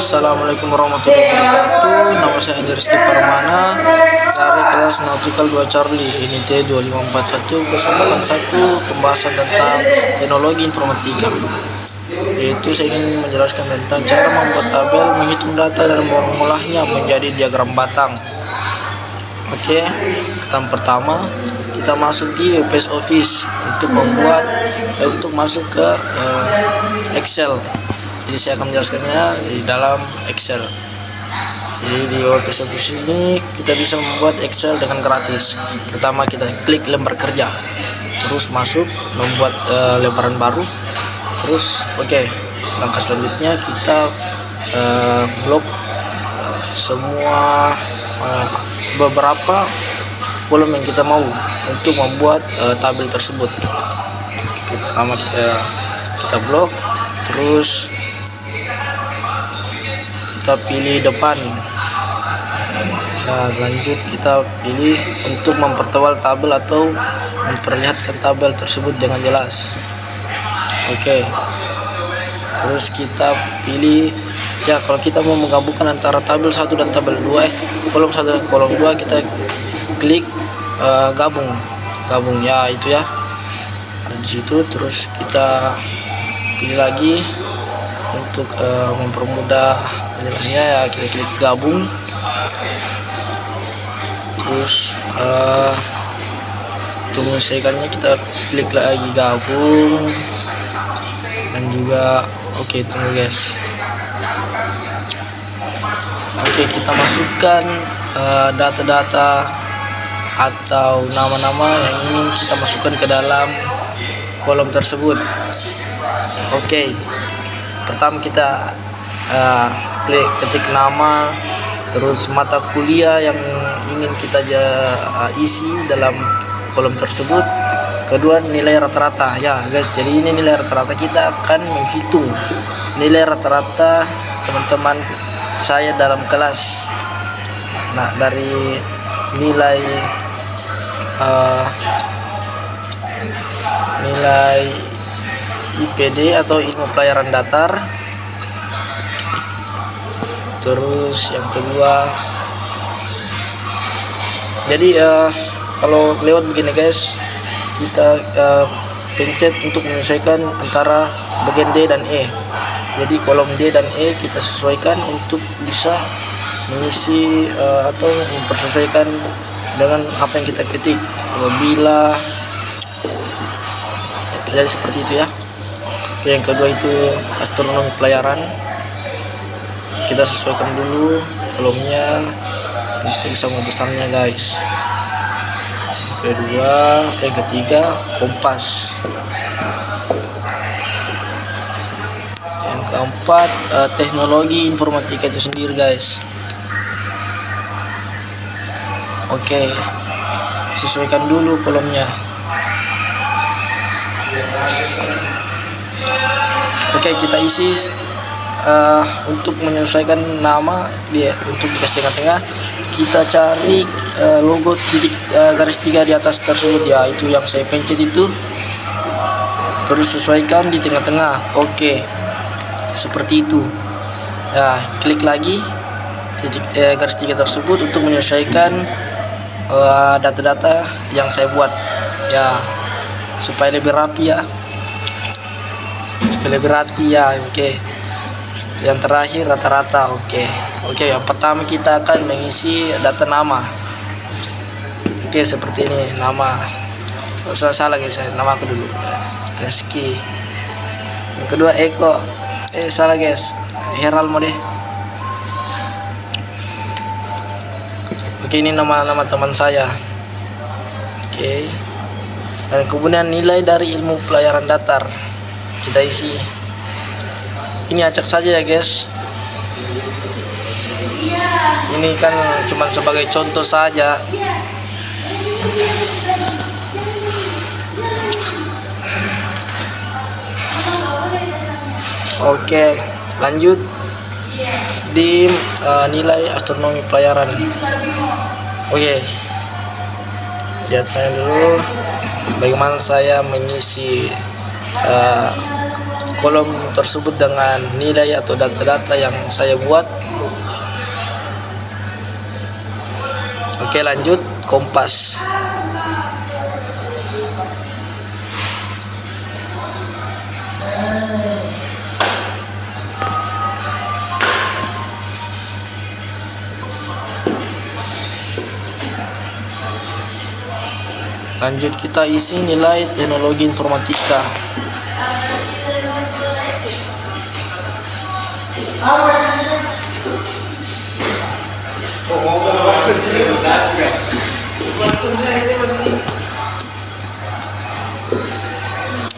Assalamualaikum warahmatullahi wabarakatuh. Nama saya Andi Rizky Parmana dari kelas Nautical 2 Charlie NIT 2541 pembahasan tentang teknologi informatika. Yaitu saya ingin menjelaskan tentang cara membuat tabel, menghitung data dan mengolahnya menjadi diagram batang. Oke, yang pertama kita masuk di WPS Office untuk masuk ke Excel. Jadi saya akan menjelaskannya di dalam Excel. Jadi di WPS Office ini kita bisa membuat Excel dengan gratis. Pertama kita klik lembar kerja, terus masuk membuat lembaran baru. Terus langkah selanjutnya kita blok semua beberapa kolom yang kita mau untuk membuat tabel tersebut. Pertama kita blok, terus kita pilih depan. Nah, lanjut kita pilih untuk mempertebal tabel atau memperlihatkan tabel tersebut dengan jelas. Terus kita pilih kalau kita mau menggabungkan antara tabel 1 dan tabel 2, kolom 1 dan kolom 2, kita klik gabung ya, itu ya. Di situ terus kita pilih lagi untuk mempermudah penjelasannya, ya kita klik gabung. Terus untuk menyelesaikannya kita klik lagi gabung dan juga tunggu guys. Kita masukkan data-data atau nama-nama yang ingin kita masukkan ke dalam kolom tersebut. Pertama kita ketik nama, terus mata kuliah yang ingin kita isi dalam kolom tersebut. Kedua, nilai rata-rata ya guys. Jadi ini nilai rata-rata, kita akan menghitung nilai rata-rata teman-teman saya dalam kelas. Nah, dari nilai IPD atau ilmu pelayaran datar. Terus yang kedua, jadi kalau lewat begini guys, kita pencet untuk menyesuaikan antara bagian D dan E. Jadi kolom D dan E kita sesuaikan untuk bisa mengisi atau mempersesuaikan dengan apa yang kita ketik. Apabila terjadi seperti itu ya. Yang kedua itu astronomi pelayaran, kita sesuaikan dulu kolomnya untuk sama besarnya guys. Ketiga kompas. Yang keempat teknologi informatika itu sendiri guys. Sesuaikan dulu kolomnya. Kita isi untuk menyesuaikan nama dia. Untuk di tengah-tengah kita cari logo titik garis 3 di atas tersebut ya, itu yang saya pencet itu. Terus sesuaikan di tengah-tengah. Seperti itu ya. Klik lagi titik garis 3 tersebut untuk menyesuaikan data-data yang saya buat ya, supaya lebih rapi ya. Yang terakhir rata-rata. Yang pertama kita akan mengisi data nama. Seperti ini nama. Salah guys, nama aku dulu Rizky. Yang kedua Eko. Salah guys, Heral mode. Ini nama-nama teman saya. Dan kemudian nilai dari ilmu pelayaran datar kita isi. Ini acak saja ya guys. Ini kan cuma sebagai contoh saja. Lanjut di nilai astronomi pelayaran. Lihat saya dulu bagaimana saya mengisi kolom tersebut dengan nilai atau data-data yang saya buat. Oke, lanjut kompas. Lanjut kita isi nilai teknologi informatika.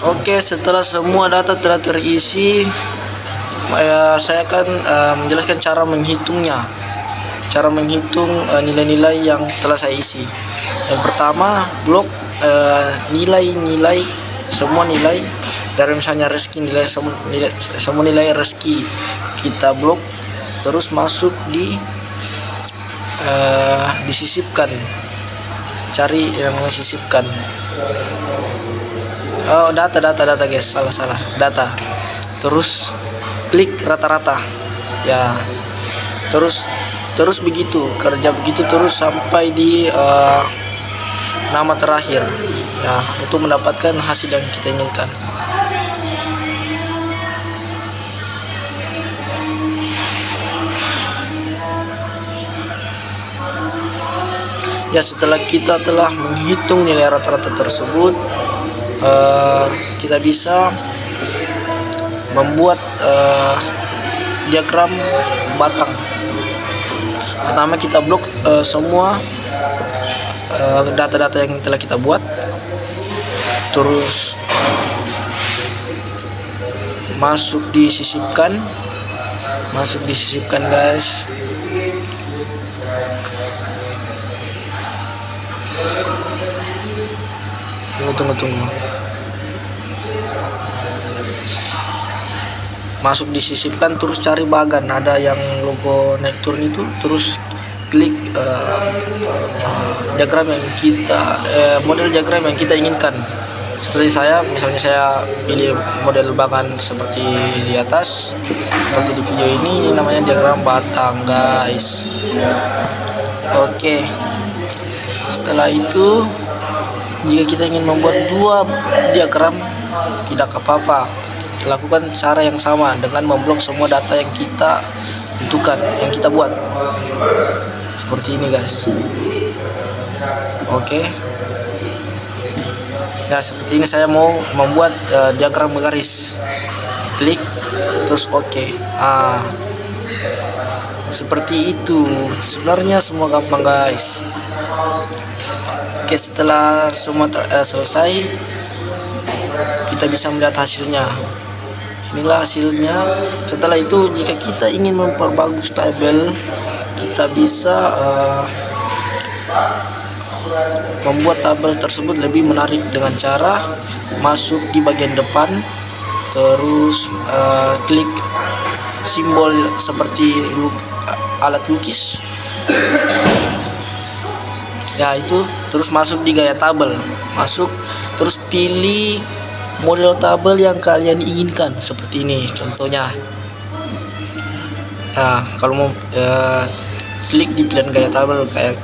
Oke, setelah semua data telah terisi, saya akan menjelaskan cara menghitungnya. Cara menghitung nilai-nilai yang telah saya isi. Yang pertama, blok nilai-nilai, semua nilai dari misalnya rezeki, semua nilai rezeki kita blok, terus masuk disisipkan. Cari yang disisipkan. Oh, data guys, salah data. Terus klik rata-rata ya, terus begitu, kerja begitu terus sampai di nama terakhir ya, untuk mendapatkan hasil yang kita inginkan. Ya, setelah kita telah menghitung nilai rata-rata tersebut, kita bisa membuat diagram batang. Pertama kita blok semua data-data yang telah kita buat, terus masuk disisipkan guys. Tunggu. Masuk disisipkan, terus cari bagan, ada yang logo naik turun itu, terus klik diagram yang kita model diagram yang kita inginkan. Seperti misalnya saya pilih model bagan seperti di atas, seperti di video ini namanya diagram batang guys. Oke, setelah itu jika kita ingin membuat dua diagram, tidak apa-apa, lakukan cara yang sama dengan memblok semua data yang kita butuhkan, yang kita buat. Seperti ini guys. Oke. Nah, seperti ini saya mau membuat diagram garis. Klik terus oke. Seperti itu. Sebenarnya semua gampang guys. Oke, setelah semua selesai, kita bisa melihat hasilnya. Inilah hasilnya. Setelah itu, jika kita ingin memperbagus tabel, kita bisa membuat tabel tersebut lebih menarik dengan cara masuk di bagian depan, terus klik simbol seperti alat lukis ya, itu terus masuk di gaya tabel, terus pilih model tabel yang kalian inginkan. Seperti ini contohnya. Nah, kalau mau klik di pilihan gaya tabel kayak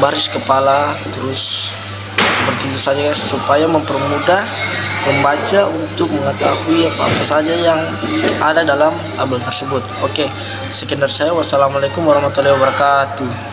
baris kepala, terus seperti itu saja guys, supaya mempermudah pembaca untuk mengetahui apa-apa saja yang ada dalam tabel tersebut. Oke, sekian dari saya. Wassalamualaikum warahmatullahi wabarakatuh.